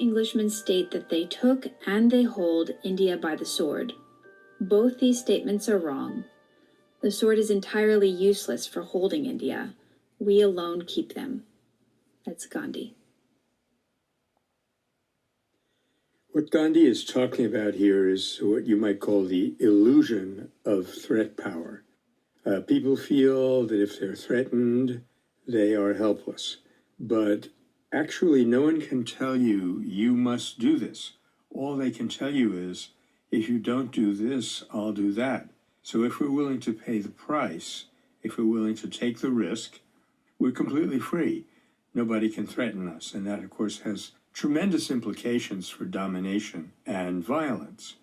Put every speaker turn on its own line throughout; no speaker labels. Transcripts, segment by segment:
Englishmen state that they took and they hold India by the sword. Both these statements are wrong. The sword is entirely useless for holding India. We alone keep them. That's Gandhi.
What Gandhi is talking about here is what you might call the illusion of threat power. People feel that if they're threatened, they are helpless. But actually, no one can tell you, you must do this. All they can tell you is, if you don't do this, I'll do that. So if we're willing to pay the price, if we're willing to take the risk, we're completely free. Nobody can threaten us. And that, of course, has tremendous implications for domination and violence.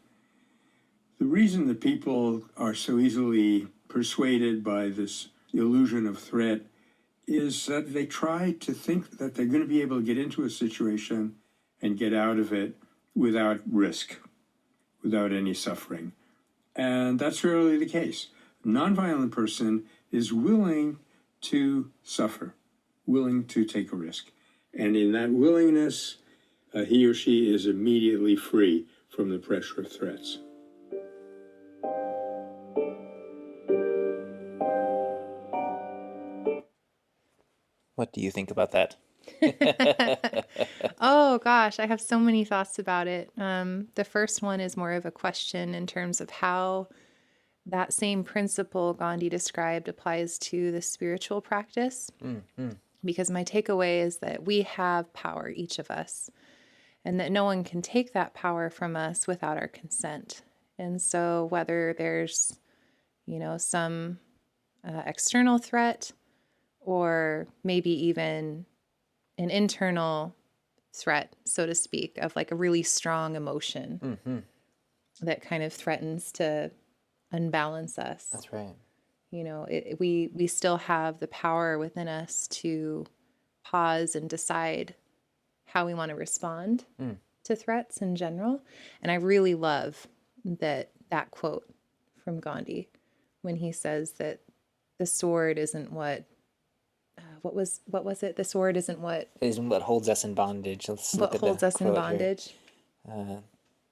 The reason that people are so easily persuaded by this illusion of threat is that they try to think that they're going to be able to get into a situation and get out of it without risk, without any suffering. And that's rarely the case. A nonviolent person is willing to suffer, willing to take a risk. And in that willingness, he or she is immediately free from the pressure of threats.
What do you think about that?
Oh gosh, I have so many thoughts about it. The first one is more of a question in terms of how that same principle Gandhi described applies to the spiritual practice.
Mm-hmm.
Because my takeaway is that we have power, each of us, and that no one can take that power from us without our consent. And so whether there's, some external threat, or maybe even an internal threat, so to speak, of like a really strong emotion that kind of threatens to unbalance us.
That's right.
We still have the power within us to pause and decide how we want to respond to threats in general. And I really love that quote from Gandhi when he says that the sword isn't what was it? The sword isn't what
holds us in bondage. Let's
what
look
holds
at
us in bondage.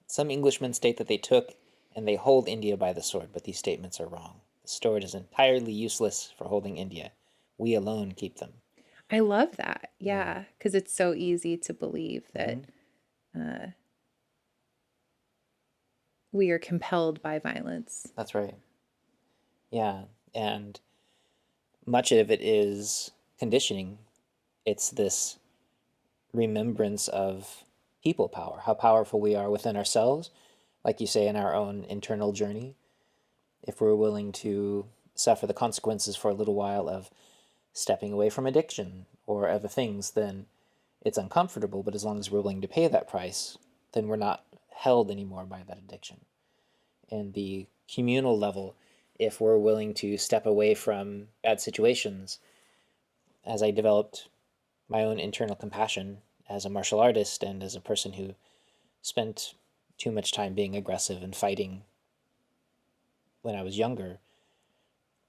Some Englishmen state that they took and they hold India by the sword, but these statements are wrong. The sword is entirely useless for holding India. We alone keep them.
I love that. Yeah, because it's so easy to believe that we are compelled by violence.
That's right. Yeah, and much of it is conditioning. It's this remembrance of people power, how powerful we are within ourselves, like you say, in our own internal journey. If we're willing to suffer the consequences for a little while of stepping away from addiction or other things, then it's uncomfortable, but as long as we're willing to pay that price, then we're not held anymore by that addiction. And the communal level, if we're willing to step away from bad situations, as I developed my own internal compassion as a martial artist and as a person who spent too much time being aggressive and fighting when I was younger,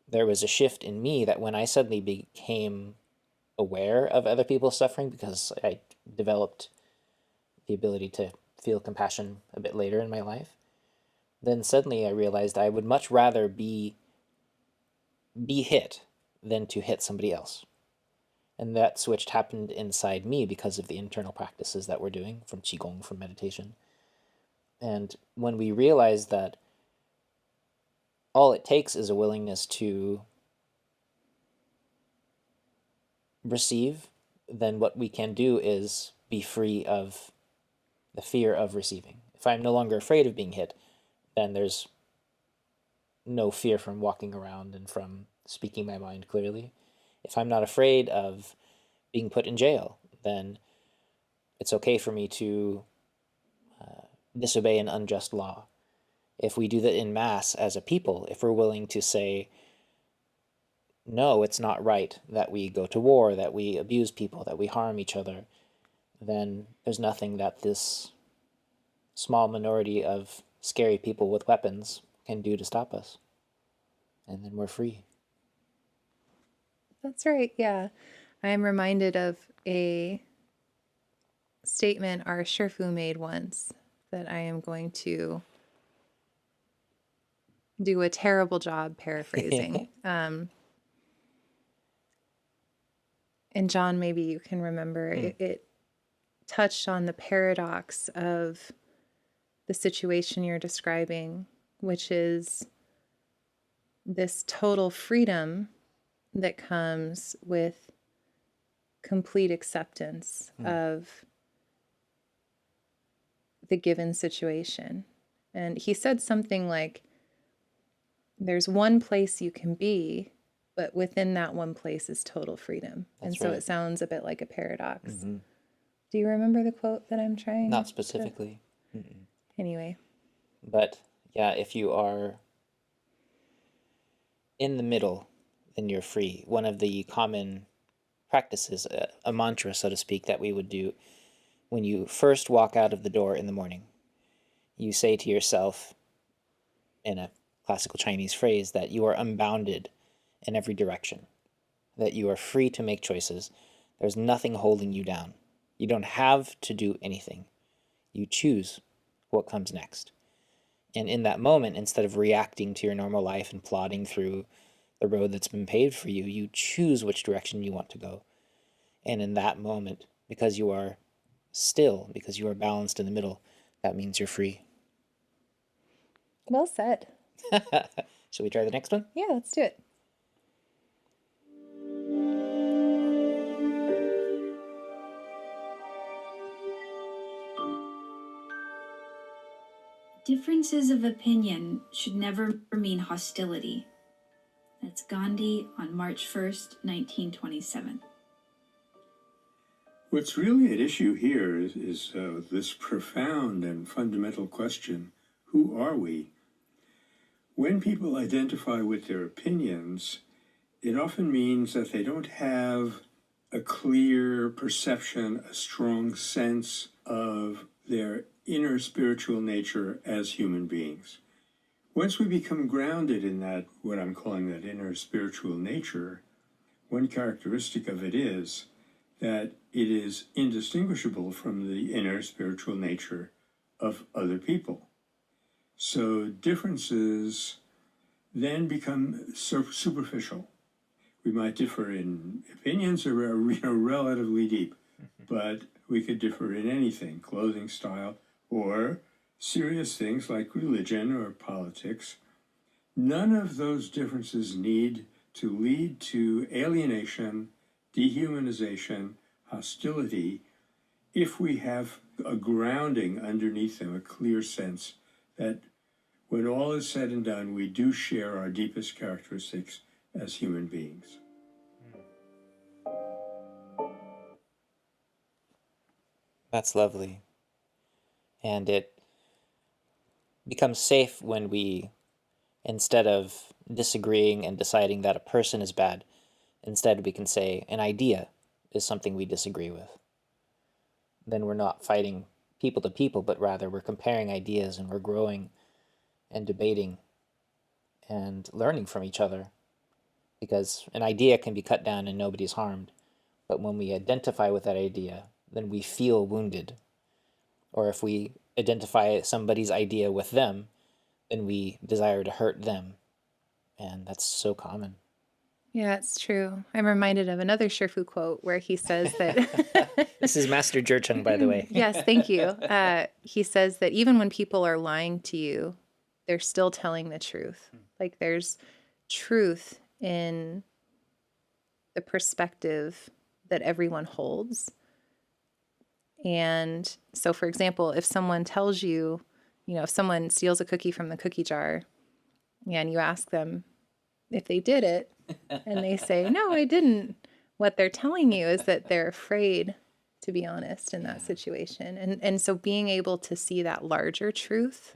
there was a shift in me that when I suddenly became aware of other people's suffering, because I developed the ability to feel compassion a bit later in my life, then suddenly I realized I would much rather be hit than to hit somebody else. And that switch happened inside me because of the internal practices that we're doing, from Qigong, from meditation. And when we realize that all it takes is a willingness to receive, then what we can do is be free of the fear of receiving. If I'm no longer afraid of being hit, then there's no fear from walking around and from speaking my mind clearly. If I'm not afraid of being put in jail, then it's okay for me to disobey an unjust law. If we do that in mass as a people, if we're willing to say, no, it's not right that we go to war, that we abuse people, that we harm each other, then there's nothing that this small minority of scary people with weapons can do to stop us. And then we're free.
That's right. Yeah. I am reminded of a statement our Shifu made once that I am going to do a terrible job paraphrasing. And John, maybe you can remember, it touched on the paradox of the situation you're describing, which is this total freedom that comes with complete acceptance of the given situation. And he said something like, there's one place you can be, but within that one place is total freedom.
That's
and so
right.
it sounds a bit like a paradox. Do you remember the quote that I'm trying?
Not specifically.
Anyway.
But yeah, if you are in the middle, then you're free. One of the common practices, a mantra, so to speak, that we would do when you first walk out of the door in the morning, you say to yourself, in a classical Chinese phrase, that you are unbounded in every direction, that you are free to make choices. There's nothing holding you down. You don't have to do anything. You choose what comes next. And in that moment, instead of reacting to your normal life and plodding through the road that's been paved for you, you choose which direction you want to go. And in that moment, because you are still, because you are balanced in the middle, that means you're free.
Well said.
Should we try the next one?
Yeah, let's do it.
Differences of opinion should never mean hostility. That's Gandhi on March 1st, 1927.
What's really at issue here is this profound and fundamental question, who are we? When people identify with their opinions, it often means that they don't have a clear perception, a strong sense of their inner spiritual nature as human beings. Once we become grounded in that, what I'm calling that inner spiritual nature, one characteristic of it is that it is indistinguishable from the inner spiritual nature of other people. So differences then become superficial. We might differ in opinions or relatively deep, but we could differ in anything, clothing style, or serious things like religion or politics. None of those differences need to lead to alienation, dehumanization, hostility, if we have a grounding underneath them, a clear sense that when all is said and done, we do share our deepest characteristics as human beings.
That's lovely. And it becomes safe when we, instead of disagreeing and deciding that a person is bad, instead we can say an idea is something we disagree with. Then we're not fighting people to people, but rather we're comparing ideas and we're growing and debating and learning from each other. Because an idea can be cut down and nobody's harmed. But when we identify with that idea, then we feel wounded. Or if we identify somebody's idea with them, then we desire to hurt them. And that's so common.
Yeah, it's true. I'm reminded of another Shifu quote where he says that...
This is Master Jurchung, by the way.
Yes, thank you. He says that even when people are lying to you, they're still telling the truth. Like there's truth in the perspective that everyone holds. And so, for example, if someone tells you, if someone steals a cookie from the cookie jar and you ask them if they did it and they say, no, I didn't, what they're telling you is that they're afraid to be honest in that situation. And so being able to see that larger truth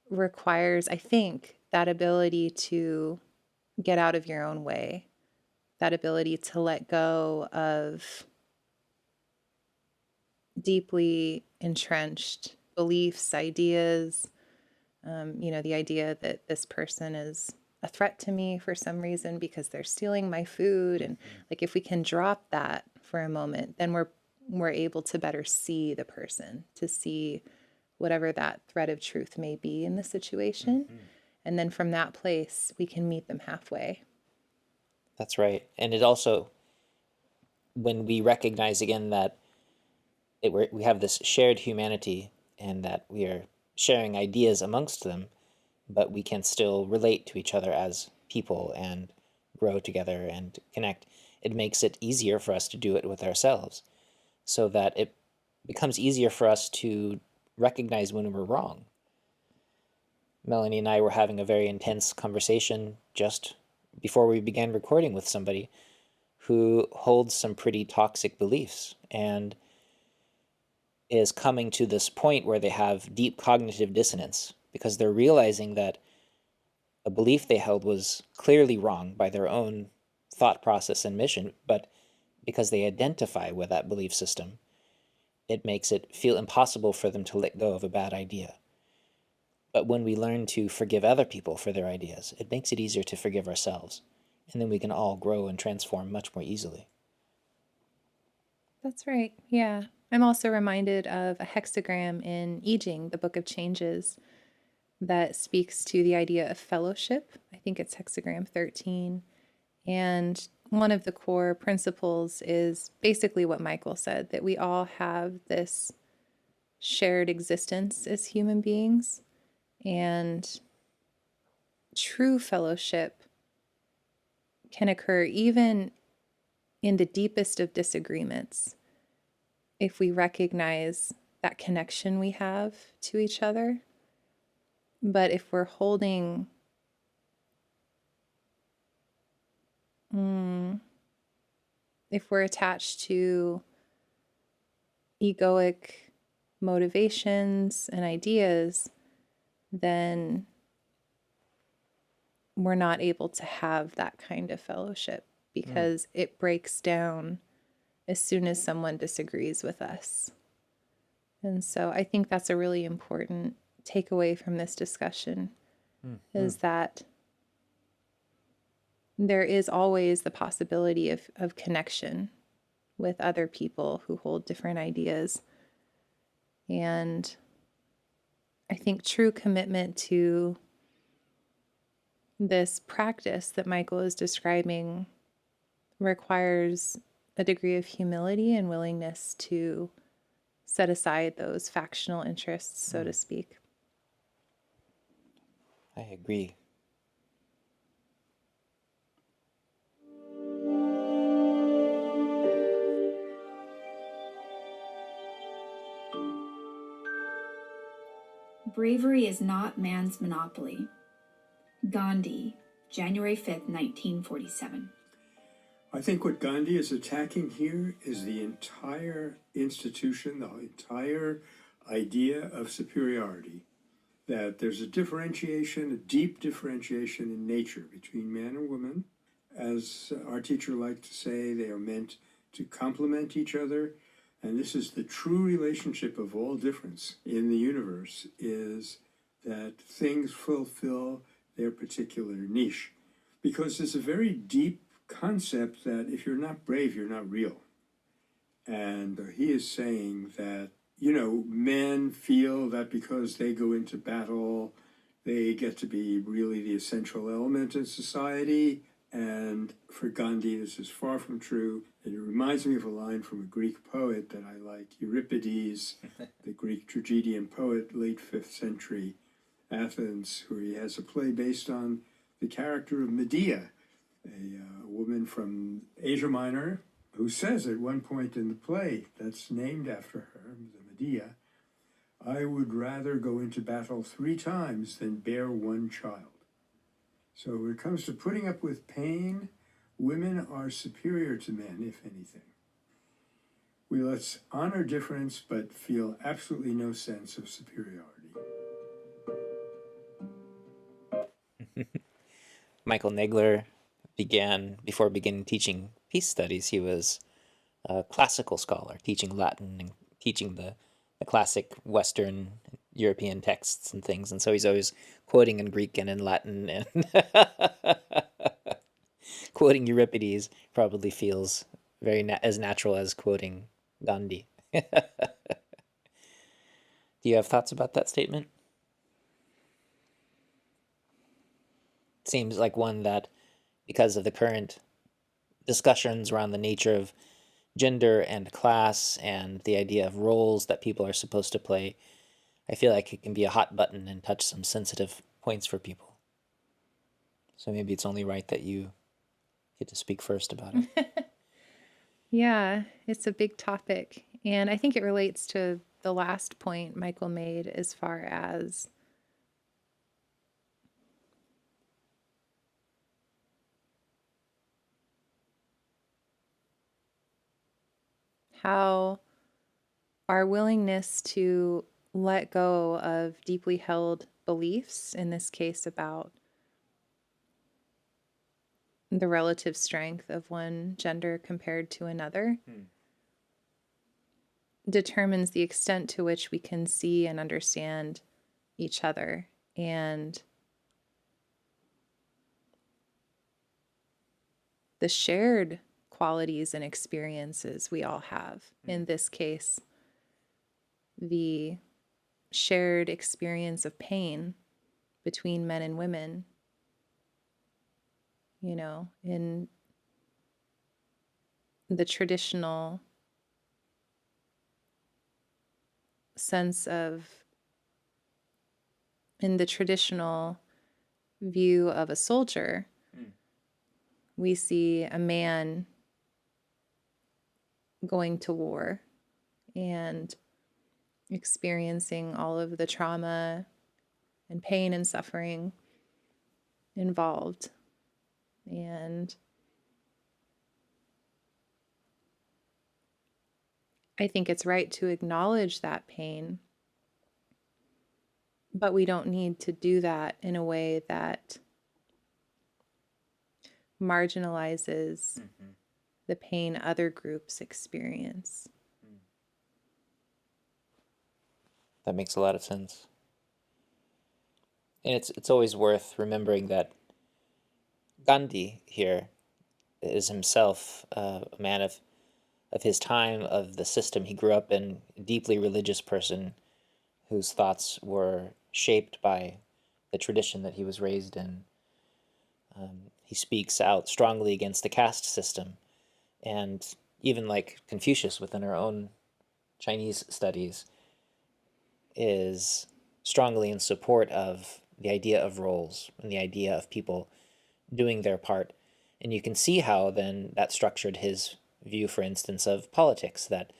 requires, I think, that ability to get out of your own way, that ability to let go of deeply entrenched beliefs, ideas, the idea that this person is a threat to me for some reason because they're stealing my food. And like, if we can drop that for a moment, then we're able to better see the person, to see whatever that thread of truth may be in the situation.
Mm-hmm.
And then from that place, we can meet them halfway.
That's right. And it also, when we recognize again that we have this shared humanity and that we are sharing ideas amongst them, but we can still relate to each other as people and grow together and connect, it makes it easier for us to do it with ourselves, so that it becomes easier for us to recognize when we're wrong. Melanie and I were having a very intense conversation just before we began recording with somebody who holds some pretty toxic beliefs and is coming to this point where they have deep cognitive dissonance because they're realizing that a belief they held was clearly wrong by their own thought process and mission, but because they identify with that belief system, it makes it feel impossible for them to let go of a bad idea. But when we learn to forgive other people for their ideas, it makes it easier to forgive ourselves. And then we can all grow and transform much more easily.
That's right. Yeah. I'm also reminded of a hexagram in I Ching, the Book of Changes, that speaks to the idea of fellowship. I think it's hexagram 13. And one of the core principles is basically what Michael said, that we all have this shared existence as human beings. And true fellowship can occur even in the deepest of disagreements if we recognize that connection we have to each other. But if we're holding if we're attached to egoic motivations and ideas, then we're not able to have that kind of fellowship because it breaks down as soon as someone disagrees with us. And so I think that's a really important takeaway from this discussion is that there is always the possibility of connection with other people who hold different ideas. And I think true commitment to this practice that Michael is describing requires a degree of humility and willingness to set aside those factional interests, so to speak.
I agree.
Bravery is not man's monopoly. Gandhi, January 5th, 1947.
I think what Gandhi is attacking here is the entire institution, the entire idea of superiority. That there's a differentiation, a deep differentiation in nature between man and woman. As our teacher liked to say, they are meant to complement each other. And this is the true relationship of all difference in the universe, is that things fulfill their particular niche. Because there's a very deep concept that if you're not brave, you're not real. And he is saying that, men feel that because they go into battle, they get to be really the essential element in society. And for Gandhi, this is far from true. And it reminds me of a line from a Greek poet that I like, Euripides, the Greek tragedian poet, late 5th century Athens, where he has a play based on the character of Medea, a woman from Asia Minor, who says at one point in the play that's named after her, the Medea, I would rather go into battle 3 times than bear 1 child. So when it comes to putting up with pain, women are superior to men, if anything. Let's honor difference, but feel absolutely no sense of superiority.
Michael Nagler before beginning teaching peace studies, he was a classical scholar, teaching Latin and teaching the classic Western European texts and things. And so he's always quoting in Greek and in Latin, and quoting Euripides probably feels very as natural as quoting Gandhi. Do you have thoughts about that statement? Seems like one that, because of the current discussions around the nature of gender and class and the idea of roles that people are supposed to play, I feel like it can be a hot button and touch some sensitive points for people. So maybe it's only right that you get to speak first about it.
Yeah, it's a big topic. And I think it relates to the last point Michael made as far as how our willingness to let go of deeply held beliefs, in this case about the relative strength of one gender compared to another, determines the extent to which we can see and understand each other and the shared qualities and experiences we all have. In this case, the shared experience of pain between men and women, you know, in the traditional sense of, in the traditional view of a soldier, we see a man going to war and experiencing all of the trauma and pain and suffering involved. And I think it's right to acknowledge that pain, but we don't need to do that in a way that marginalizes the pain other groups experience.
That makes a lot of sense. And it's always worth remembering that Gandhi here is himself a man of his time, of the system he grew up in, a deeply religious person whose thoughts were shaped by the tradition that he was raised in. He speaks out strongly against the caste system, and even like Confucius within our own Chinese studies is strongly in support of the idea of roles and the idea of people doing their part. And you can see how then that structured his view, for instance, of politics, that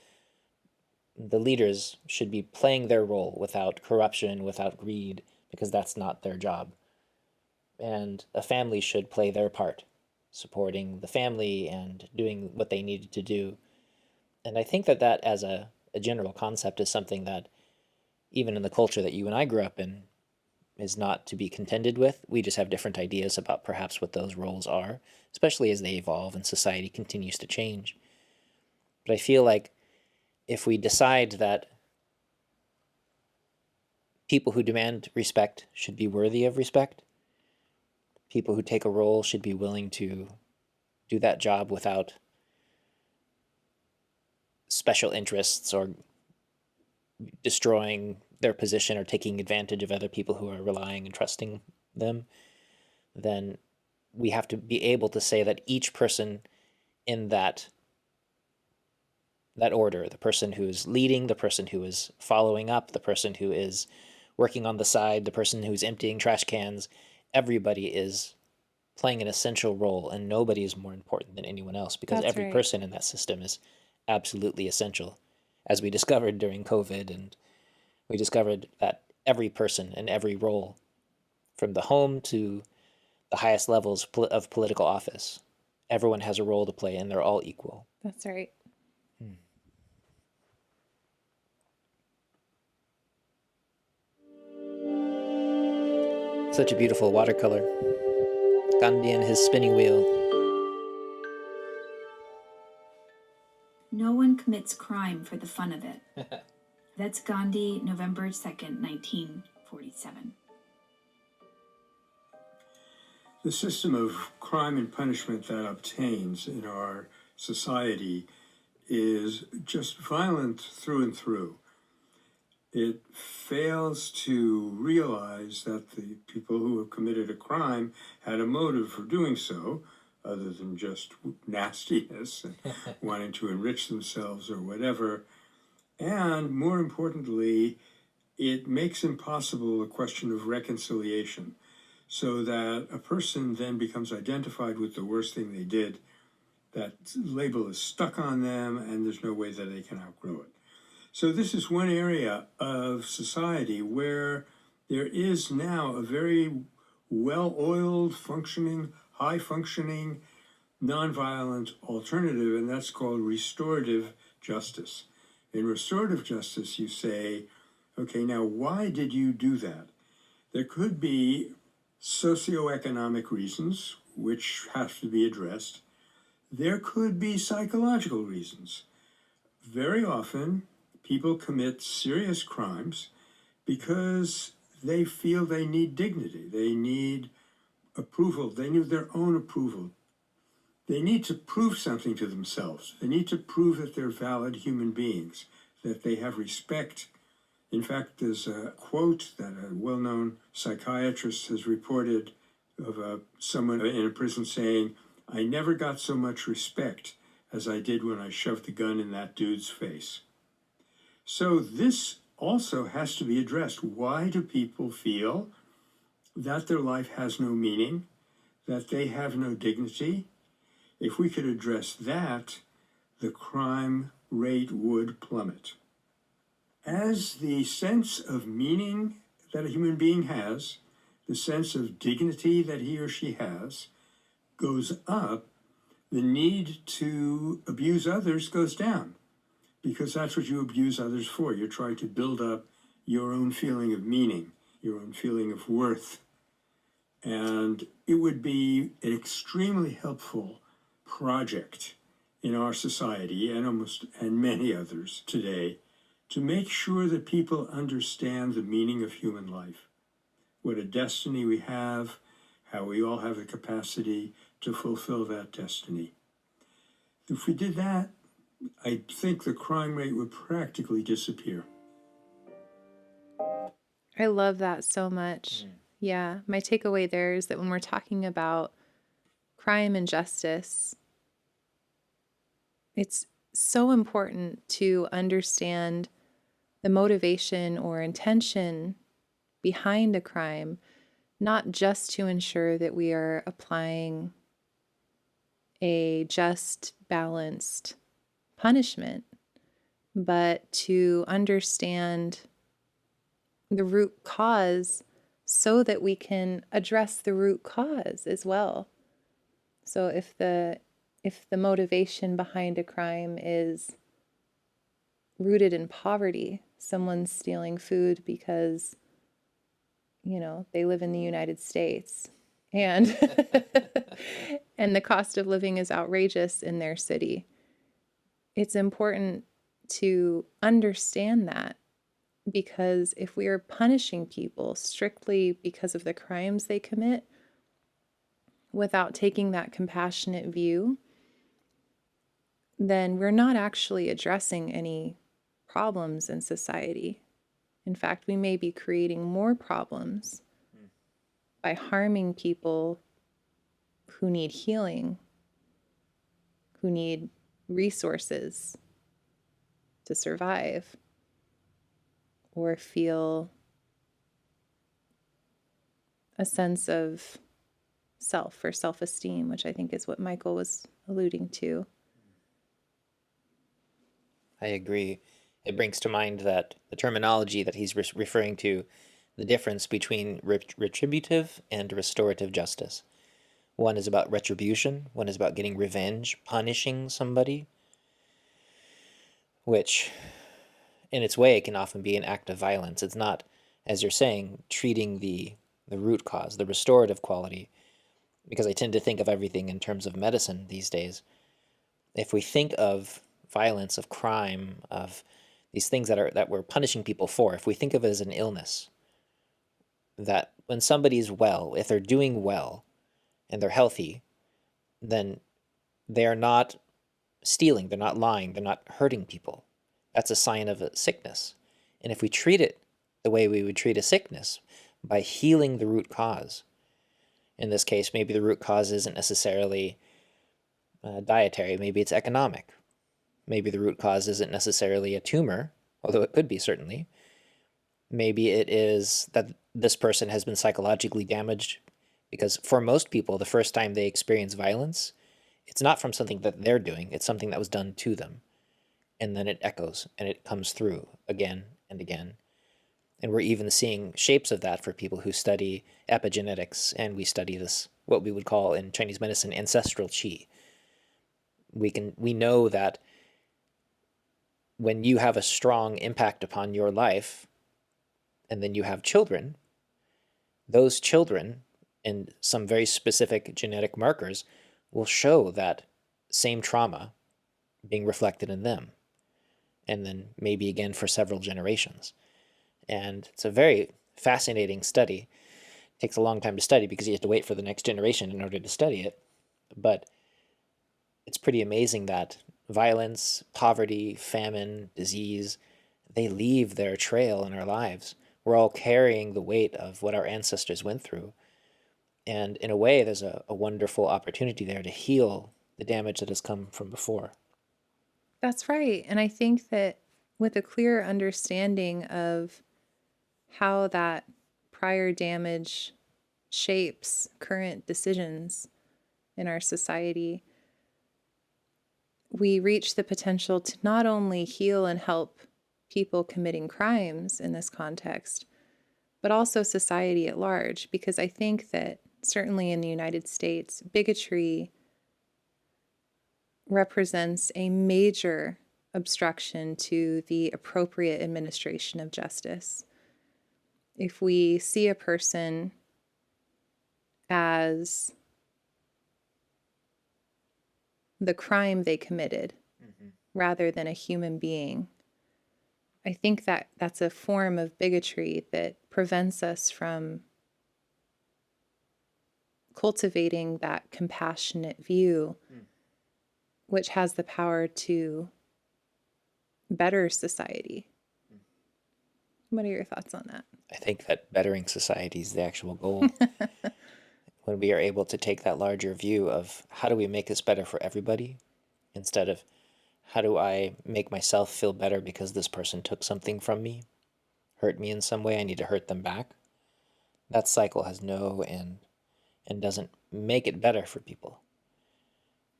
the leaders should be playing their role without corruption, without greed, because that's not their job. And a family should play their part, supporting the family and doing what they needed to do. And I think that that as a general concept is something that even in the culture that you and I grew up in is not to be contended with. We just have different ideas about perhaps what those roles are, especially as they evolve and society continues to change. But I feel like if we decide that people who demand respect should be worthy of respect, people who take a role should be willing to do that job without special interests or destroying their position or taking advantage of other people who are relying and trusting them, then we have to be able to say that each person in that order, the person who is leading, the person who is following up, the person who is working on the side, the person who's emptying trash cans, everybody is playing an essential role, and nobody is more important than anyone else, because
That's
every
right.
person in that system is absolutely essential. As we discovered during COVID, and we discovered that every person in every role, from the home to the highest levels of political office, everyone has a role to play, and they're all equal.
That's right.
Such a beautiful watercolor. Gandhi and his spinning wheel.
No one commits crime for the fun of it. That's Gandhi, November 2nd, 1947.
The system of crime and punishment that obtains in our society is just violent through and through. It fails to realize that the people who have committed a crime had a motive for doing so, other than just nastiness and wanting to enrich themselves or whatever. And more importantly, it makes impossible a question of reconciliation, so that a person then becomes identified with the worst thing they did. That label is stuck on them, and there's no way that they can outgrow it. So this is one area of society where there is now a very well-oiled, functioning, high-functioning, nonviolent alternative, and that's called restorative justice. In restorative justice, you say, okay, now why did you do that? There could be socioeconomic reasons, which have to be addressed. There could be psychological reasons. Very often, people commit serious crimes because they feel they need dignity. They need approval. They need their own approval. They need to prove something to themselves. They need to prove that they're valid human beings, that they have respect. In fact, there's a quote that a well-known psychiatrist has reported of someone in a prison saying, "I never got so much respect as I did when I shoved the gun in that dude's face." So this also has to be addressed. Why do people feel that their life has no meaning, that they have no dignity? If we could address that, the crime rate would plummet. As the sense of meaning that a human being has, the sense of dignity that he or she has, goes up, the need to abuse others goes down, because that's what you abuse others for. You're trying to build up your own feeling of meaning, your own feeling of worth. And it would be an extremely helpful project in our society and many others today to make sure that people understand the meaning of human life, what a destiny we have, how we all have the capacity to fulfill that destiny. If we did that, I think the crime rate would practically disappear.
I love that so much. Yeah, my takeaway there is that when we're talking about crime and justice, it's so important to understand the motivation or intention behind a crime, not just to ensure that we are applying a just, balanced punishment, but to understand the root cause so that we can address the root cause as well. So if the motivation behind a crime is rooted in poverty, someone's stealing food because, they live in the United States and and the cost of living is outrageous in their city. It's important to understand that, because if we are punishing people strictly because of the crimes they commit without taking that compassionate view, then we're not actually addressing any problems in society. In fact, we may be creating more problems by harming people who need healing, who need resources to survive or feel a sense of self or self-esteem, which I think is what Michael was alluding to.
I agree. It brings to mind that the terminology that he's referring to, the difference between retributive and restorative justice. One is about retribution, one is about getting revenge, punishing somebody, which in its way can often be an act of violence. It's not, as you're saying, treating the root cause, the restorative quality, because I tend to think of everything in terms of medicine these days. If we think of violence, of crime, of these things that we're punishing people for, if we think of it as an illness, that when somebody's well, if they're doing well and they're healthy, then they are not stealing, they're not lying, they're not hurting people. That's a sign of a sickness. And if we treat it the way we would treat a sickness, by healing the root cause, in this case, maybe the root cause isn't necessarily dietary, maybe it's economic. Maybe the root cause isn't necessarily a tumor, although it could be certainly. Maybe it is that this person has been psychologically damaged, because for most people, the first time they experience violence, it's not from something that they're doing, it's something that was done to them. And then it echoes and it comes through again and again. And we're even seeing shapes of that for people who study epigenetics, and we study this, what we would call in Chinese medicine, ancestral qi. We know that when you have a strong impact upon your life, and then you have children, those children and some very specific genetic markers will show that same trauma being reflected in them, and then maybe again for several generations. And it's a very fascinating study. It takes a long time to study because you have to wait for the next generation in order to study it. But it's pretty amazing that violence, poverty, famine, disease, they leave their trail in our lives. We're all carrying the weight of what our ancestors went through. And in a way, there's a wonderful opportunity there to heal the damage that has come from before.
That's right. And I think that with a clear understanding of how that prior damage shapes current decisions in our society, we reach the potential to not only heal and help people committing crimes in this context, but also society at large. Because I think that certainly in the United States, bigotry represents a major obstruction to the appropriate administration of justice. If we see a person as the crime they committed rather than a human being, I think that that's a form of bigotry that prevents us from cultivating that compassionate view, which has the power to better society. What are your thoughts on that?
I think that bettering society is the actual goal. When we are able to take that larger view of how do we make this better for everybody, instead of how do I make myself feel better because this person took something from me, hurt me in some way, I need to hurt them back. That cycle has no end and doesn't make it better for people.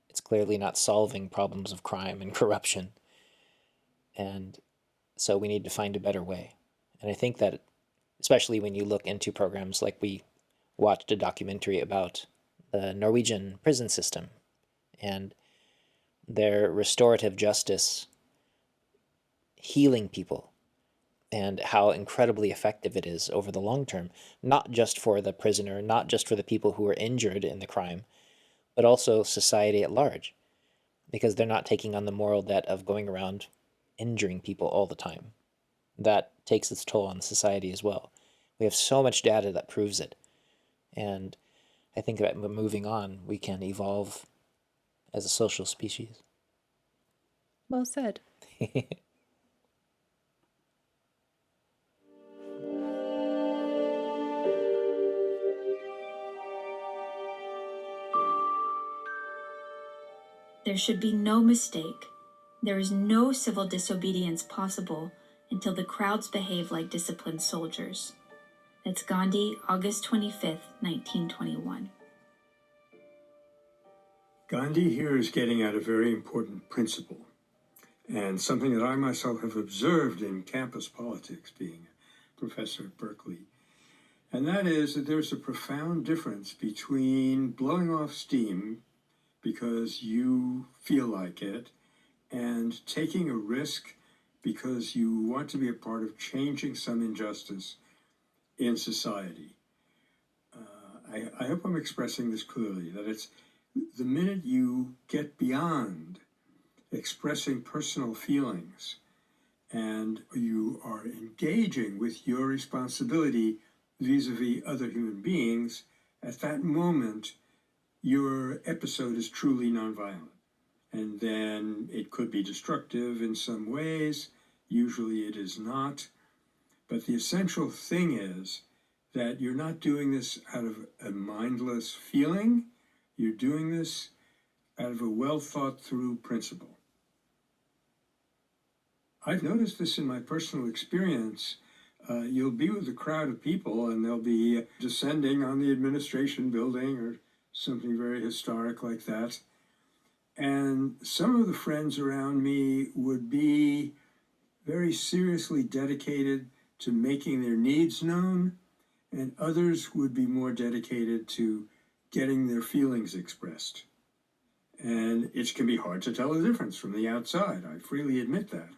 It's clearly not solving problems of crime and corruption. And so we need to find a better way. And I think that, especially when you look into programs like we watched a documentary about the Norwegian prison system and their restorative justice healing people, and how incredibly effective it is over the long term, not just for the prisoner, not just for the people who were injured in the crime, but also society at large, because they're not taking on the moral debt of going around injuring people all the time. That takes its toll on society as well. We have so much data that proves it. And I think that moving on, we can evolve as a social species.
Well said.
There should be no mistake. There is no civil disobedience possible until the crowds behave like disciplined soldiers. That's Gandhi, August 25th, 1921.
Gandhi here is getting at a very important principle, and something that I myself have observed in campus politics, being a professor at Berkeley, and that is that there's a profound difference between blowing off steam because you feel like it, and taking a risk because you want to be a part of changing some injustice in society. I hope I'm expressing this clearly, that it's the minute you get beyond expressing personal feelings and you are engaging with your responsibility vis-a-vis other human beings, at that moment, your episode is truly nonviolent. and then it could be destructive in some ways. Usually it is not. But the essential thing is that you're not doing this out of a mindless feeling. You're doing this out of a well thought through principle. I've noticed this in my personal experience. You'll be with a crowd of people and they'll be descending on the administration building or something very historic like that. And some of the friends around me would be very seriously dedicated to making their needs known, and others would be more dedicated to getting their feelings expressed. And it can be hard to tell the difference from the outside. I freely admit that.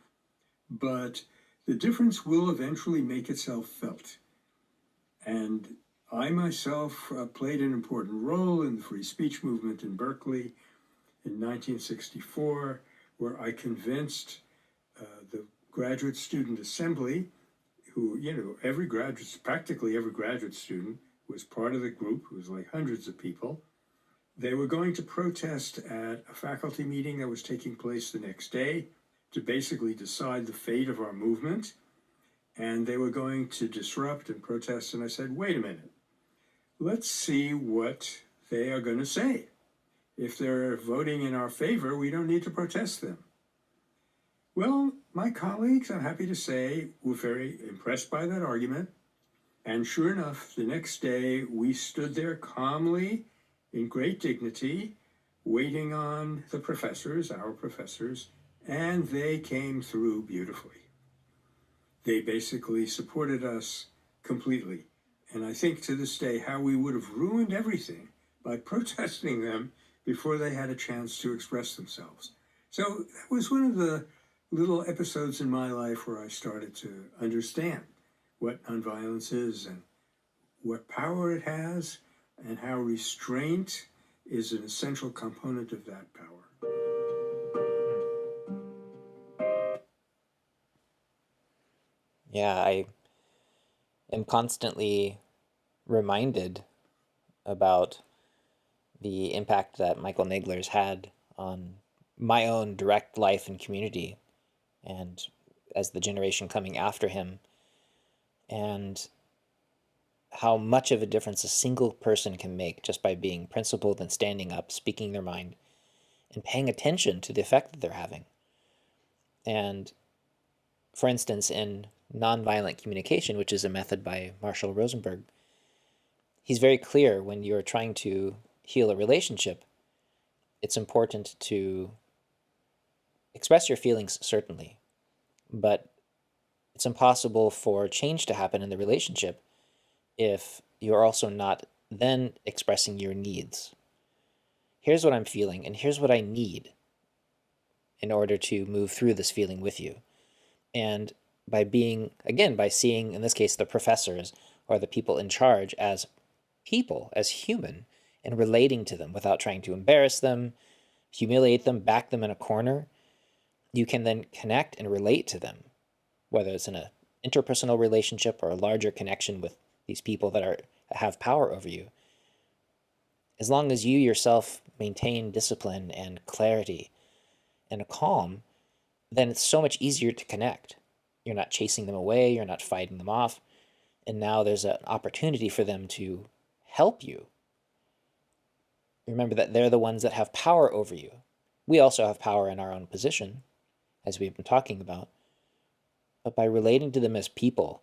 But the difference will eventually make itself felt. And I myself played an important role in the free speech movement in Berkeley in 1964, where I convinced the graduate student assembly, who, practically every graduate student was part of the group. It was like hundreds of people. They were going to protest at a faculty meeting that was taking place the next day to basically decide the fate of our movement. And they were going to disrupt and protest. And I said, wait a minute, let's see what they are going to say. If they're voting in our favor, we don't need to protest them. Well, my colleagues, I'm happy to say, were very impressed by that argument. And sure enough, the next day, we stood there calmly, in great dignity, waiting on the professors, our professors, and they came through beautifully. They basically supported us completely. And I think to this day how we would have ruined everything by protesting them before they had a chance to express themselves. So that was one of the little episodes in my life where I started to understand what nonviolence is and what power it has, and how restraint is an essential component of that power.
Yeah, I am constantly reminded about the impact that Michael Nagler's had on my own direct life and community, and as the generation coming after him, and how much of a difference a single person can make just by being principled and standing up, speaking their mind, and paying attention to the effect that they're having. And for instance, in nonviolent communication, which is a method by Marshall Rosenberg, he's very clear when you're trying to heal a relationship, it's important to express your feelings, certainly, but it's impossible for change to happen in the relationship if you're also not then expressing your needs. Here's what I'm feeling, and here's what I need in order to move through this feeling with you. And by seeing, in this case, the professors or the people in charge as people, as human, and relating to them without trying to embarrass them, humiliate them, back them in a corner, you can then connect and relate to them, whether it's in an interpersonal relationship or a larger connection with these people that have power over you. As long as you yourself maintain discipline and clarity and a calm, then it's so much easier to connect. You're not chasing them away, you're not fighting them off, and now there's an opportunity for them to help you. Remember that they're the ones that have power over you. We also have power in our own position, as we've been talking about, but by relating to them as people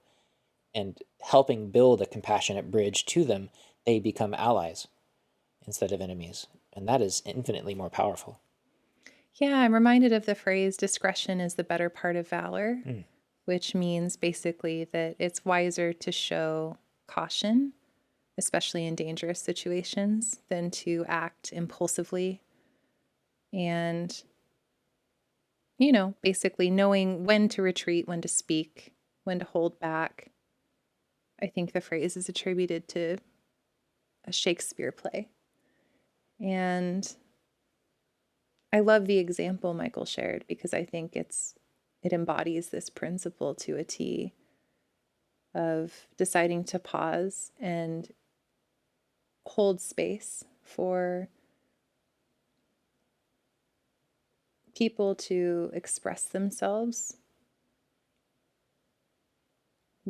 and helping build a compassionate bridge to them, they become allies instead of enemies. And that is infinitely more powerful.
Yeah, I'm reminded of the phrase, discretion is the better part of valor, which means basically that it's wiser to show caution, especially in dangerous situations, than to act impulsively. And, basically knowing when to retreat, when to speak, when to hold back. I think the phrase is attributed to a Shakespeare play. And I love the example Michael shared because I think it embodies this principle to a T of deciding to pause and hold space for people to express themselves,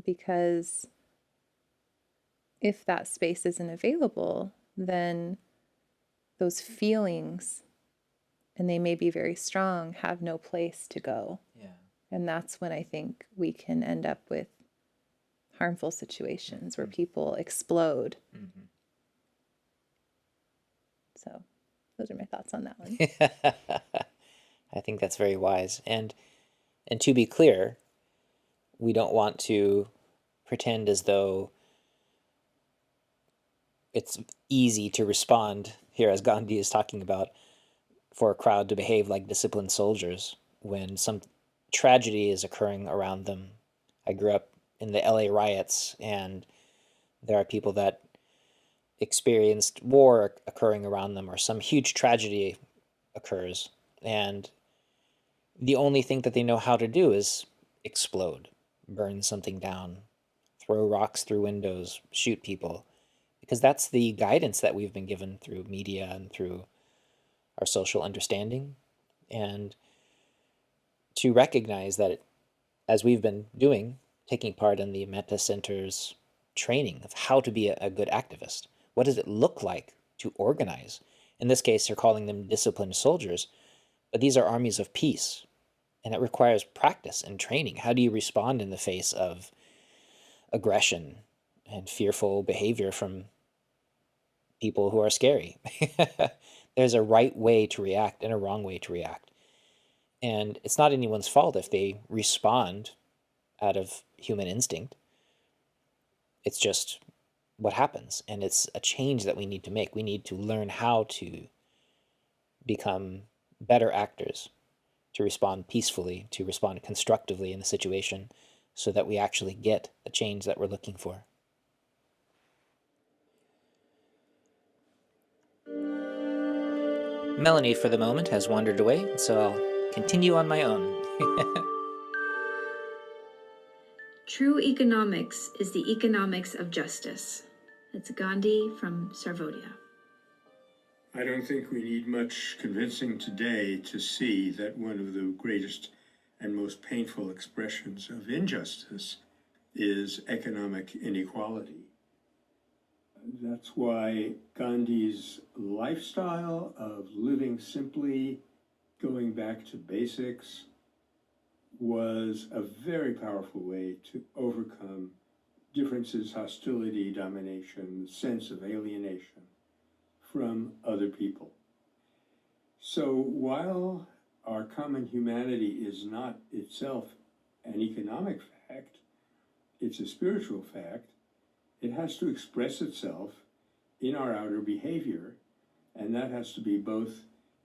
because if that space isn't available, then those feelings, and they may be very strong, have no place to go.
Yeah.
And that's when I think we can end up with harmful situations where people explode.
Mm-hmm.
So those are my thoughts on that one.
I think that's very wise. And to be clear, we don't want to pretend as though it's easy to respond here, as Gandhi is talking about, for a crowd to behave like disciplined soldiers when some tragedy is occurring around them. I grew up in the LA riots, and there are people that experienced war occurring around them, or some huge tragedy occurs, and the only thing that they know how to do is explode, burn something down, throw rocks through windows, shoot people, because that's the guidance that we've been given through media and through our social understanding. And to recognize that, as we've been doing, taking part in the Metta Center's training of how to be a good activist. What does it look like to organize? In this case, they're calling them disciplined soldiers, but these are armies of peace, and it requires practice and training. How do you respond in the face of aggression and fearful behavior from people who are scary? There's a right way to react and a wrong way to react. And it's not anyone's fault if they respond out of human instinct. It's just what happens. And it's a change that we need to make. We need to learn how to become better actors, to respond peacefully, to respond constructively in the situation, so that we actually get the change that we're looking for. Melanie, for the moment, has wandered away, so I'll continue on my own.
True economics is the economics of justice. It's Gandhi from Sarvodia.
I don't think we need much convincing today to see that one of the greatest and most painful expressions of injustice is economic inequality. That's why Gandhi's lifestyle of living simply, going back to basics, was a very powerful way to overcome differences, hostility, domination, sense of alienation from other people. So while our common humanity is not itself an economic fact, it's a spiritual fact, it has to express itself in our outer behavior, and that has to be both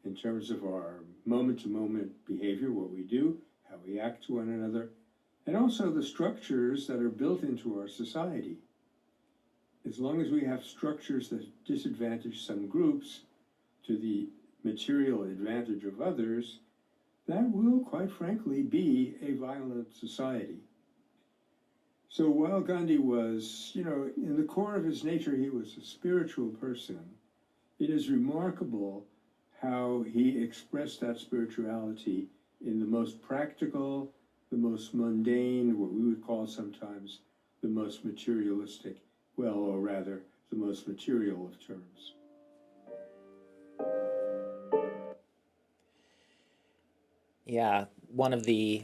in terms of our moment-to-moment behavior, what we do, how we act to one another, and also the structures that are built into our society. As long as we have structures that disadvantage some groups to the material advantage of others, that will, quite frankly, be a violent society. So while Gandhi was, in the core of his nature, he was a spiritual person, it is remarkable how he expressed that spirituality in the most practical, the most mundane, what we would call sometimes the most materialistic, or rather, the most material of terms.
Yeah, one of the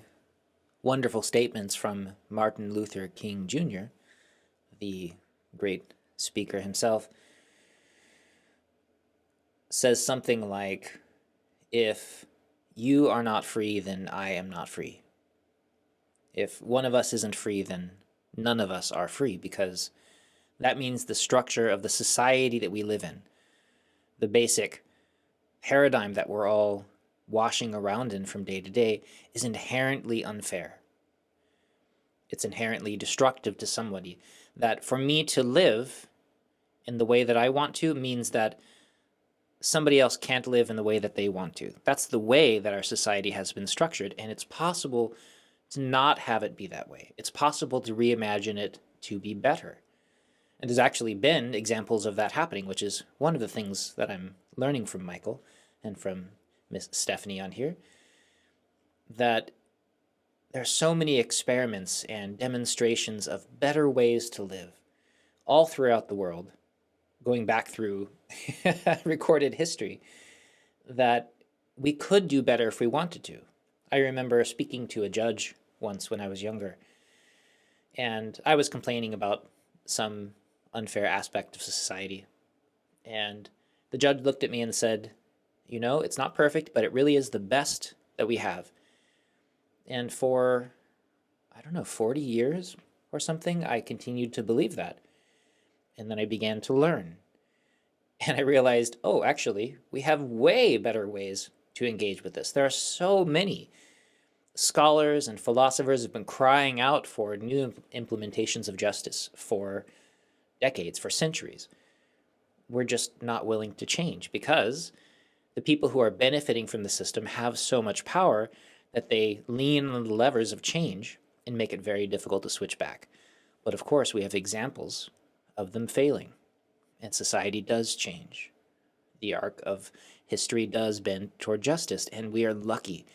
wonderful statements from Martin Luther King Jr., the great speaker himself, says something like, if you are not free, then I am not free. If one of us isn't free, then none of us are free, because that means the structure of the society that we live in, the basic paradigm that we're all washing around in from day to day, is inherently unfair. It's inherently destructive to somebody. That for me to live in the way that I want to means that somebody else can't live in the way that they want to. That's the way that our society has been structured, and it's possible to not have it be that way. It's possible to reimagine it to be better. And there's actually been examples of that happening, which is one of the things that I'm learning from Michael and from Miss Stephanie on here, that there are so many experiments and demonstrations of better ways to live all throughout the world, going back through recorded history, that we could do better if we wanted to. I remember speaking to a judge once when I was younger, and I was complaining about some unfair aspect of society. And the judge looked at me and said, you know, it's not perfect, but it really is the best that we have. And for, I don't know, 40 years or something, I continued to believe that. And then I began to learn. And I realized, oh, actually, we have way better ways to engage with this. There are so many scholars and philosophers have been crying out for new implementations of justice for decades, for centuries. We're just not willing to change because the people who are benefiting from the system have so much power that they lean on the levers of change and make it very difficult to switch back. But of course, we have examples of them failing, and society does change. The arc of history does bend toward justice, and we are lucky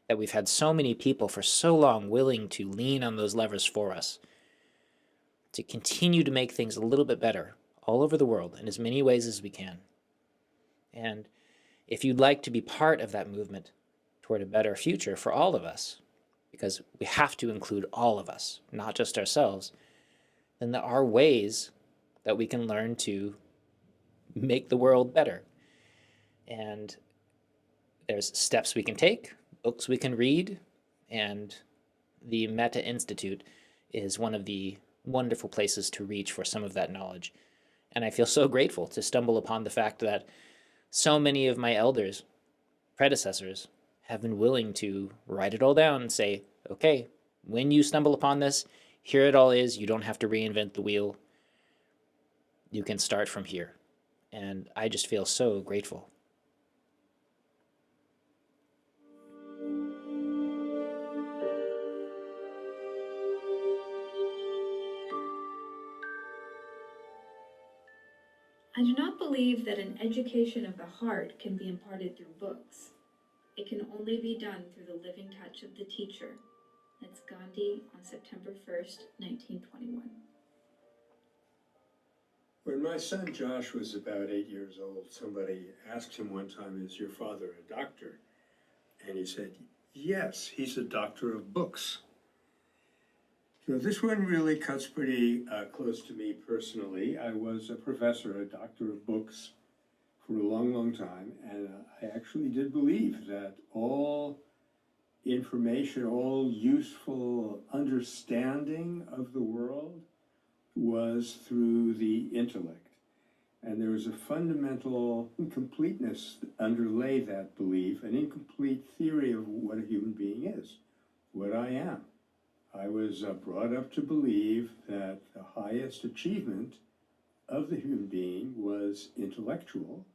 that we've had so many people for so long willing to lean on those levers for us to continue to make things a little bit better all over the world in as many ways as we can. And if you'd like to be part of that movement toward a better future for all of us, because we have to include all of us, not just ourselves, then there are ways that we can learn to make the world better. And there's steps we can take, books we can read, and the Metta Institute is one of the wonderful places to reach for some of that knowledge. And I feel so grateful to stumble upon the fact that so many of my elders, predecessors, have been willing to write it all down and say, okay, when you stumble upon this, here it all is. You don't have to reinvent the wheel. You can start from here. And I just feel so grateful.
I do not believe that an education of the heart can be imparted through books. It can only be done through the living touch of the teacher. That's Gandhi on September 1st, 1921.
When my son Josh was about 8 years old, somebody asked him one time, is your father a doctor? And he said, yes, he's a doctor of books. So this one really cuts pretty close to me personally. I was a professor, a doctor of books for a long, long time, and I actually did believe that all information, all useful understanding of the world was through the intellect. And there was a fundamental incompleteness that underlay that belief, an incomplete theory of what a human being is, what I am. I was brought up to believe that the highest achievement of the human being was intellectual,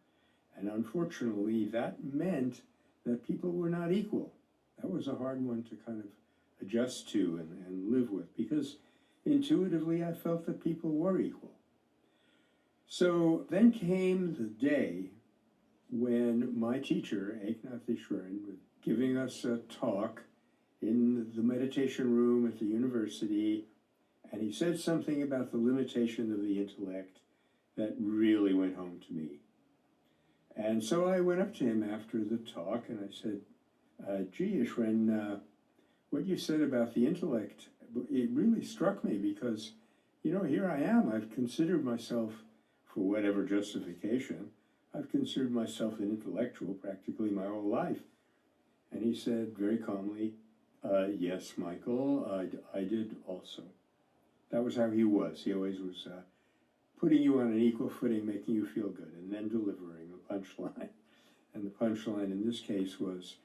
and unfortunately that meant that people were not equal. That was a hard one to kind of adjust to and live with, because intuitively I felt that people were equal. So then came the day when my teacher, Eknath Ishwaran, was giving us a talk in the meditation room at the university, and he said something about the limitation of the intellect that really went home to me. And so I went up to him after the talk and I said, gee, Ishwaran, what you said about the intellect, it really struck me because, you know, here I am. I've considered myself, for whatever justification, I've considered myself an intellectual practically my whole life. And he said very calmly, yes, Michael, I did also. That was how he was. He always was putting you on an equal footing, making you feel good, and then delivering a punchline. And the punchline in this case was,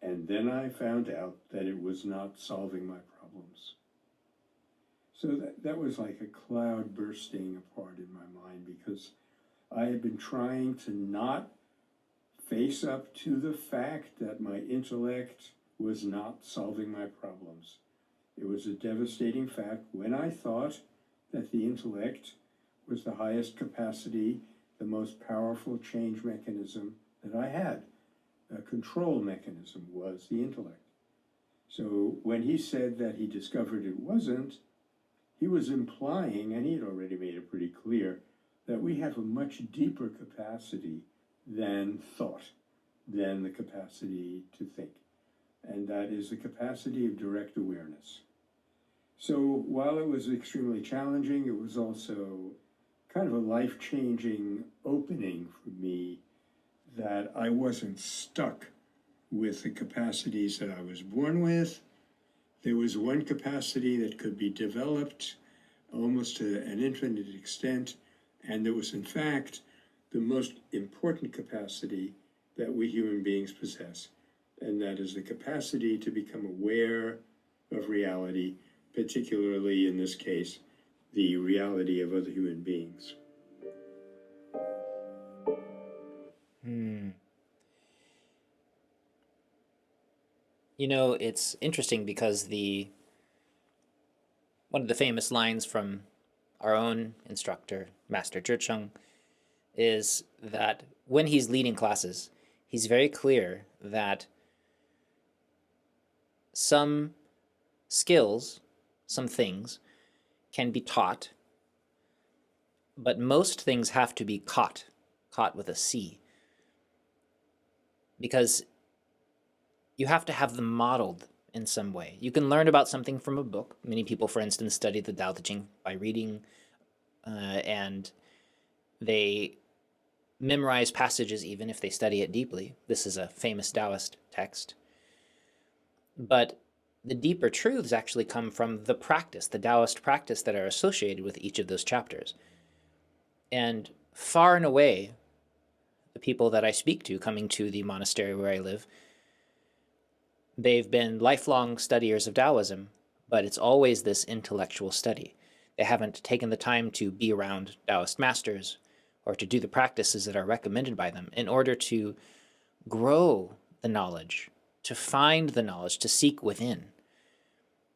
and then I found out that it was not solving my problems. So that was like a cloud bursting apart in my mind, because I had been trying to not face up to the fact that my intellect was not solving my problems. It was a devastating fact when I thought that the intellect was the highest capacity, the most powerful change mechanism that I had. A control mechanism was the intellect. So when he said that he discovered it wasn't, he was implying, and he had already made it pretty clear, that we have a much deeper capacity than thought, than the capacity to think. And that is the capacity of direct awareness. So while it was extremely challenging, it was also kind of a life-changing opening for me that I wasn't stuck with the capacities that I was born with. There was one capacity that could be developed almost to an infinite extent, and there was, in fact, the most important capacity that we human beings possess, and that is the capacity to become aware of reality, particularly in this case, the reality of other human beings.
You know, it's interesting because one of the famous lines from our own instructor, Master ChiChi, is that when he's leading classes, he's very clear that some skills, some things, can be taught, but most things have to be caught with a C. Because you have to have them modeled in some way. You can learn about something from a book. Many people, for instance, study the Tao Te Ching by reading, and they memorize passages even if they study it deeply. This is a famous Taoist text. But the deeper truths actually come from the practice, the Taoist practice that are associated with each of those chapters. And far and away, the people that I speak to coming to the monastery where I live, they've been lifelong studiers of Taoism, but it's always this intellectual study. They haven't taken the time to be around Taoist masters or to do the practices that are recommended by them in order to grow the knowledge, to find the knowledge, to seek within,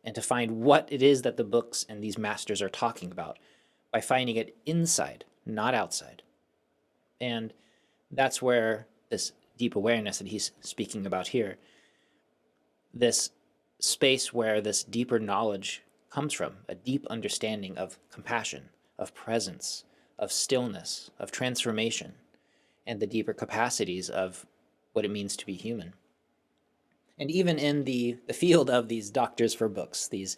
and to find what it is that the books and these masters are talking about by finding it inside, not outside. And that's where this deep awareness that he's speaking about here, this space where this deeper knowledge comes from, a deep understanding of compassion, of presence, of stillness, of transformation, and the deeper capacities of what it means to be human. And even in the field of these doctors for books, these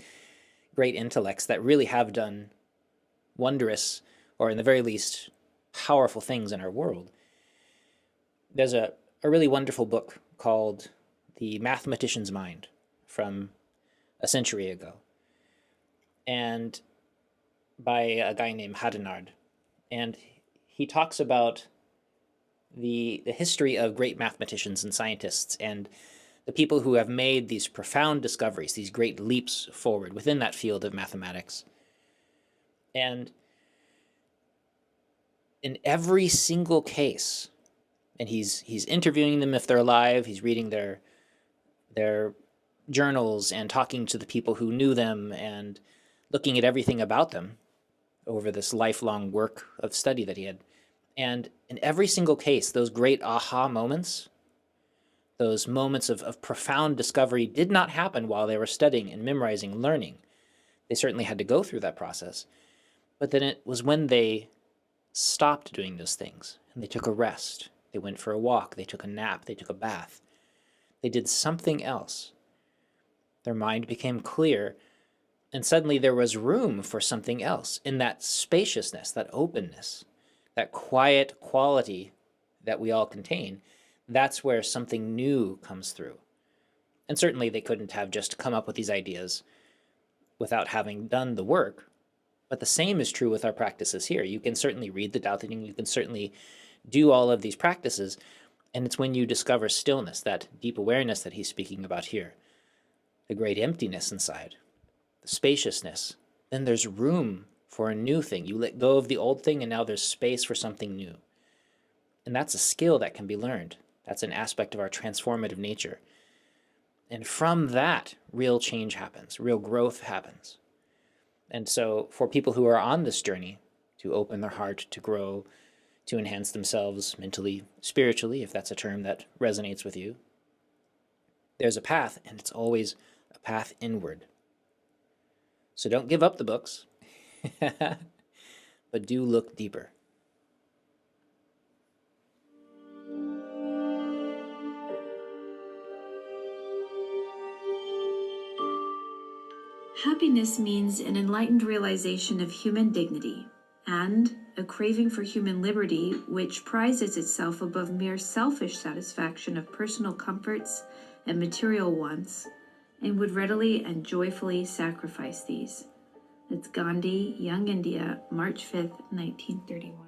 great intellects that really have done wondrous, or in the very least, powerful things in our world, there's a really wonderful book called The Mathematician's Mind from a century ago, and by a guy named Hadinard. And he talks about the history of great mathematicians and scientists and the people who have made these profound discoveries, these great leaps forward within that field of mathematics. And in every single case, and he's interviewing them if they're alive, he's reading their journals and talking to the people who knew them and looking at everything about them over this lifelong work of study that he had. And in every single case, those great aha moments, those moments of profound discovery did not happen while they were studying and memorizing, learning. They certainly had to go through that process. But then it was when they stopped doing those things and they took a rest. They went for a walk, they took a nap, they took a bath. They did something else. Their mind became clear, and suddenly there was room for something else in that spaciousness, that openness, that quiet quality that we all contain. That's where something new comes through. And certainly they couldn't have just come up with these ideas without having done the work. But the same is true with our practices here. You can certainly read the Tao Te Ching, you can certainly do all of these practices, and it's when you discover stillness, that deep awareness that he's speaking about here, the great emptiness inside, the spaciousness, then there's room for a new thing. You let go of the old thing, and now there's space for something new. And that's a skill that can be learned. That's an aspect of our transformative nature. And from that, real change happens, real growth happens. And so for people who are on this journey to open their heart, to grow, to enhance themselves mentally, spiritually, if that's a term that resonates with you, there's a path, and it's always a path inward. So don't give up the books, but do look deeper.
Happiness means an enlightened realization of human dignity and a craving for human liberty which prizes itself above mere selfish satisfaction of personal comforts and material wants and would readily and joyfully sacrifice these. That's Gandhi, Young India, March 5th, 1931.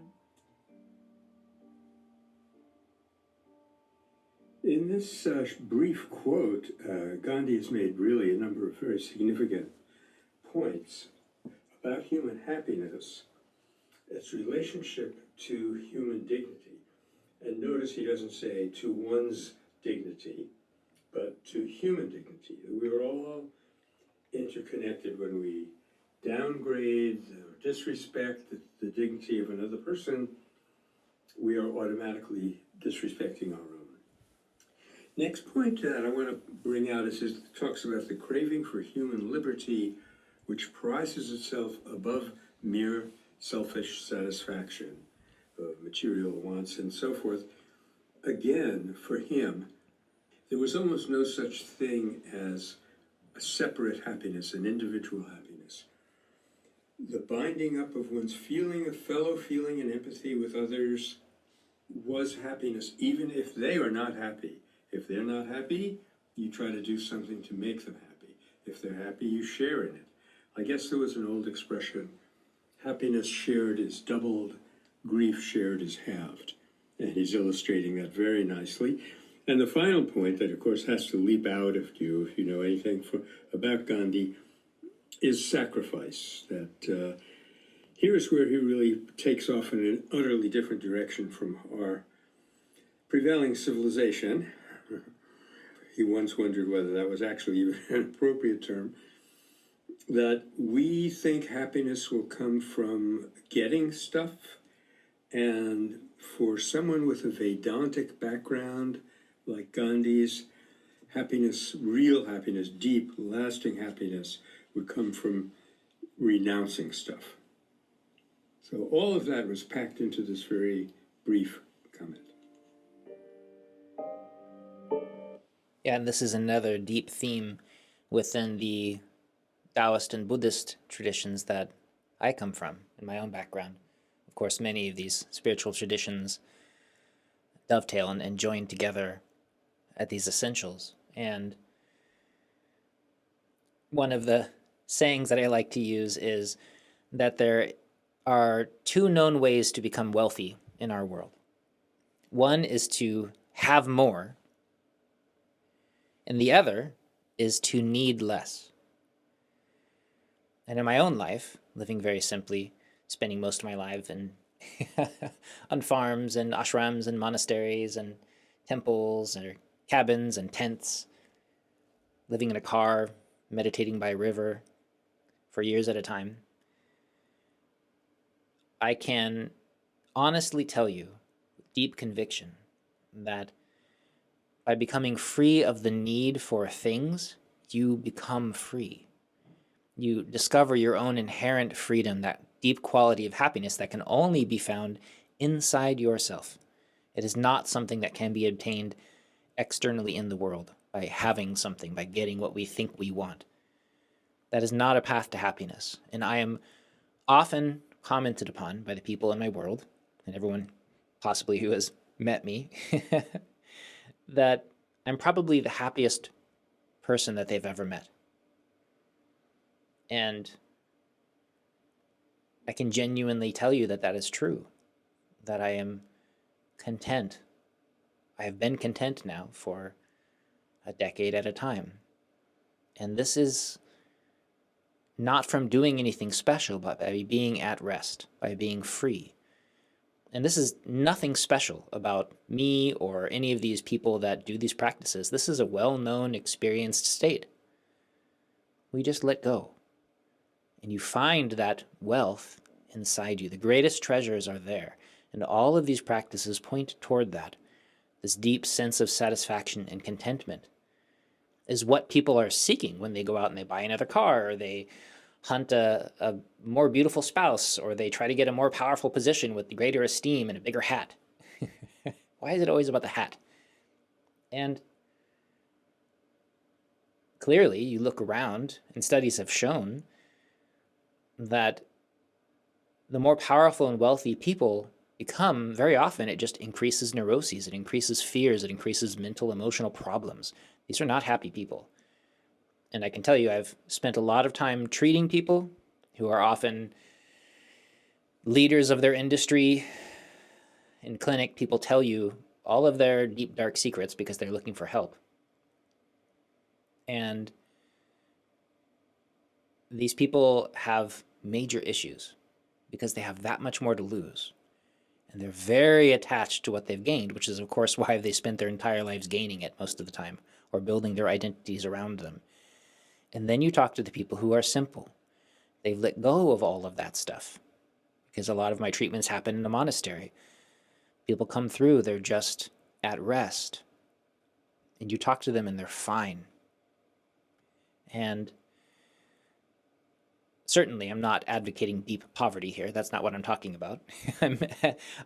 In this brief quote, Gandhi has made really a number of very significant points about human happiness, its relationship to human dignity. And notice he doesn't say to one's dignity, but to human dignity. We're all interconnected. When we downgrade or disrespect the dignity of another person, we are automatically disrespecting our own. Next point that I want to bring out is it talks about the craving for human liberty, which prizes itself above mere selfish satisfaction of material wants and so forth. Again, for him, there was almost no such thing as a separate happiness, an individual happiness. The binding up of one's feeling, of fellow feeling and empathy with others was happiness, even if they are not happy. If they're not happy, you try to do something to make them happy. If they're happy, you share in it. I guess there was an old expression, happiness shared is doubled, grief shared is halved. And he's illustrating that very nicely. And the final point that, of course, has to leap out at you if you know anything about Gandhi is sacrifice. That here's where he really takes off in an utterly different direction from our prevailing civilization. He once wondered whether that was actually even an appropriate term. That we think happiness will come from getting stuff, and for someone with a Vedantic background like Gandhi's, happiness, real happiness, deep, lasting happiness, would come from renouncing stuff. So all of that was packed into this very brief comment.
Yeah, and this is another deep theme within the Taoist and Buddhist traditions that I come from in my own background. Of course, many of these spiritual traditions dovetail and join together at these essentials. And one of the sayings that I like to use is that there are two known ways to become wealthy in our world. One is to have more, and the other is to need less. And in my own life, living very simply, spending most of my life on farms and ashrams and monasteries and temples or cabins and tents, living in a car, meditating by a river for years at a time, I can honestly tell you with deep conviction that by becoming free of the need for things, you become free. You discover your own inherent freedom, that deep quality of happiness that can only be found inside yourself. It is not something that can be obtained externally in the world by having something, by getting what we think we want. That is not a path to happiness. And I am often commented upon by the people in my world, and everyone possibly who has met me, that I'm probably the happiest person that they've ever met. And I can genuinely tell you that that is true, that I am content. I have been content now for a decade at a time. And this is not from doing anything special, but by being at rest, by being free. And this is nothing special about me or any of these people that do these practices. This is a well-known, experienced state. We just let go. And you find that wealth inside you. The greatest treasures are there. And all of these practices point toward that, this deep sense of satisfaction and contentment. is what people are seeking when they go out and they buy another car, or they hunt a more beautiful spouse, or they try to get a more powerful position with greater esteem and a bigger hat. Why is it always about the hat? And clearly, you look around, and studies have shown that the more powerful and wealthy people become, very often it just increases neuroses, it increases fears, it increases mental, emotional problems. These are not happy people. And I can tell you, I've spent a lot of time treating people who are often leaders of their industry. In clinic, people tell you all of their deep, dark secrets because they're looking for help. And these people have major issues because they have that much more to lose. And they're very attached to what they've gained, which is, of course, why they spent their entire lives gaining it most of the time, or building their identities around them. And then you talk to the people who are simple. They've let go of all of that stuff, because a lot of my treatments happen in a monastery. People come through, they're just at rest. And you talk to them and they're fine. And certainly, I'm not advocating deep poverty here. That's not what I'm talking about.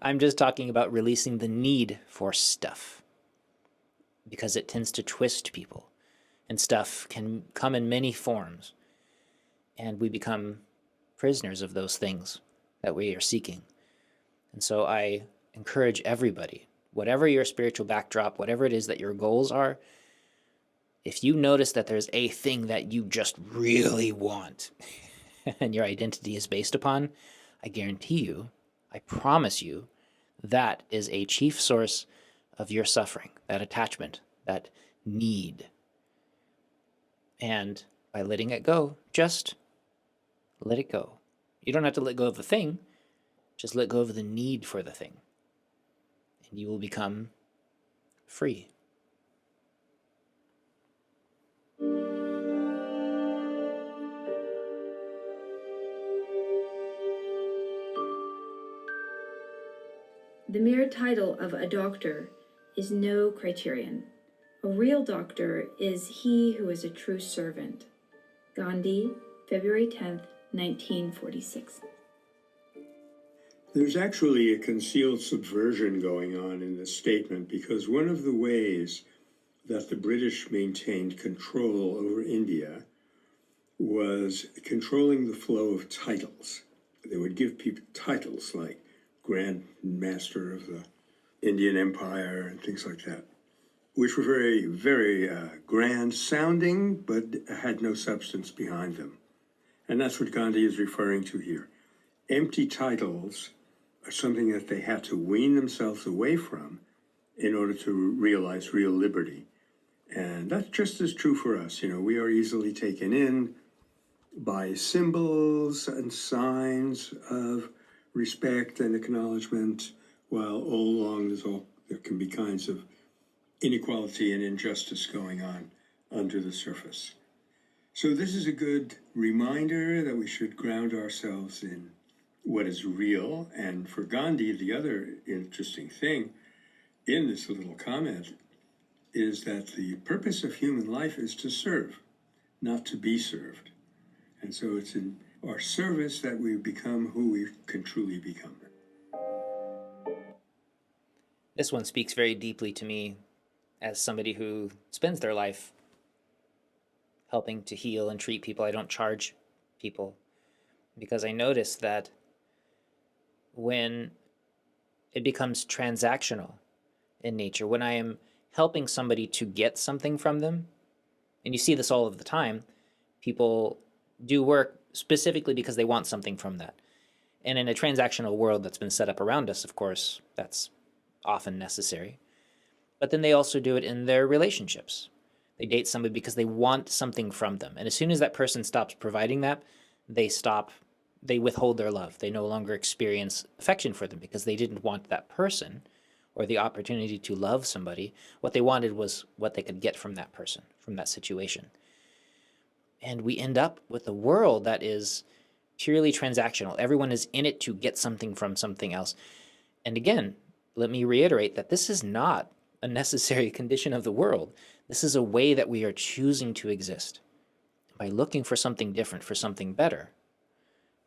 I'm just talking about releasing the need for stuff, because it tends to twist people, and stuff can come in many forms, and we become prisoners of those things that we are seeking. And so I encourage everybody, whatever your spiritual backdrop, whatever it is that your goals are, if you notice that there's a thing that you just really want and your identity is based upon, I guarantee you, I promise you, that is a chief source of your suffering, that attachment, that need. And by letting it go, just let it go. You don't have to let go of the thing, just let go of the need for the thing. And you will become free.
The mere title of a doctor is no criterion. A real doctor is he who is a true servant. Gandhi, February 10th, 1946.
There's actually a concealed subversion going on in this statement, because one of the ways that the British maintained control over India was controlling the flow of titles. They would give people titles like Grand Master of the Indian Empire and things like that, which were very, very grand sounding, but had no substance behind them. And that's what Gandhi is referring to here. Empty titles are something that they had to wean themselves away from in order to realize real liberty. And that's just as true for us. You know, we are easily taken in by symbols and signs of respect and acknowledgement, while all along there can be kinds of inequality and injustice going on under the surface. So this is a good reminder that we should ground ourselves in what is real. And for Gandhi, the other interesting thing in this little comment is that the purpose of human life is to serve, not to be served. And so it's in our service that we become who we can truly become.
This one speaks very deeply to me as somebody who spends their life helping to heal and treat people. I don't charge people, because I notice that when it becomes transactional in nature, when I am helping somebody to get something from them, and you see this all of the time, people do work specifically because they want something from that. And in a transactional world that's been set up around us, of course, that's often necessary. But then they also do it in their relationships. They date somebody because they want something from them. And as soon as that person stops providing that, they withhold their love. They no longer experience affection for them because they didn't want that person or the opportunity to love somebody. What they wanted was what they could get from that person, from that situation. And we end up with a world that is purely transactional. Everyone is in it to get something from something else. And again, let me reiterate that this is not a necessary condition of the world. This is a way that we are choosing to exist by looking for something different, for something better,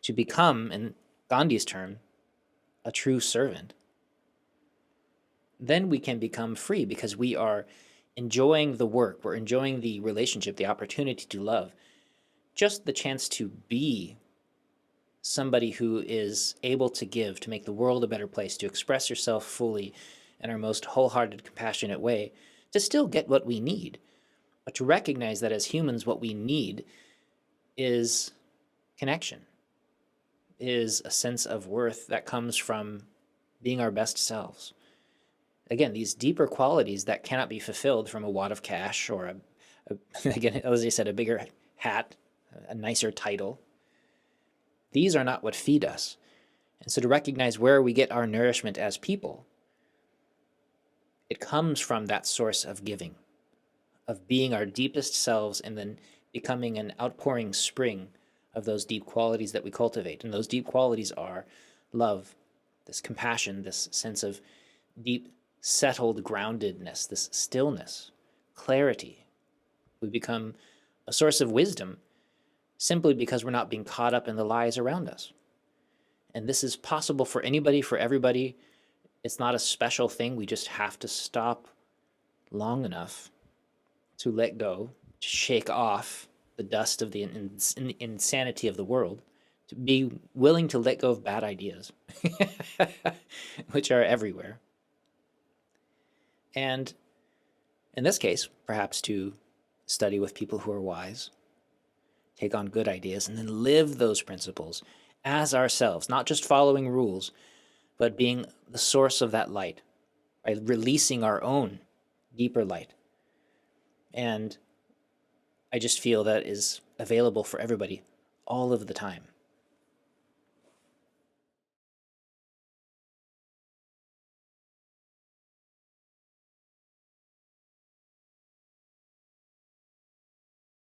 to become, in Gandhi's term, a true servant. Then we can become free because we are enjoying the work, we're enjoying the relationship, the opportunity to love, just the chance to be somebody who is able to give, to make the world a better place, to express yourself fully in our most wholehearted, compassionate way, to still get what we need, but to recognize that as humans, what we need is connection, is a sense of worth that comes from being our best selves. Again, these deeper qualities that cannot be fulfilled from a wad of cash or again, as I said, a bigger hat, a nicer title. These are not what feed us. And so to recognize where we get our nourishment as people, it comes from that source of giving, of being our deepest selves and then becoming an outpouring spring of those deep qualities that we cultivate. And those deep qualities are love, this compassion, this sense of deep, settled groundedness, this stillness, clarity. We become a source of wisdom simply because we're not being caught up in the lies around us. And this is possible for anybody, for everybody. It's not a special thing. We just have to stop long enough to let go, to shake off the dust of the insanity of the world, to be willing to let go of bad ideas, which are everywhere. And in this case, perhaps to study with people who are wise, take on good ideas, and then live those principles as ourselves, not just following rules, but being the source of that light, by releasing our own deeper light. And I just feel that is available for everybody all of the time.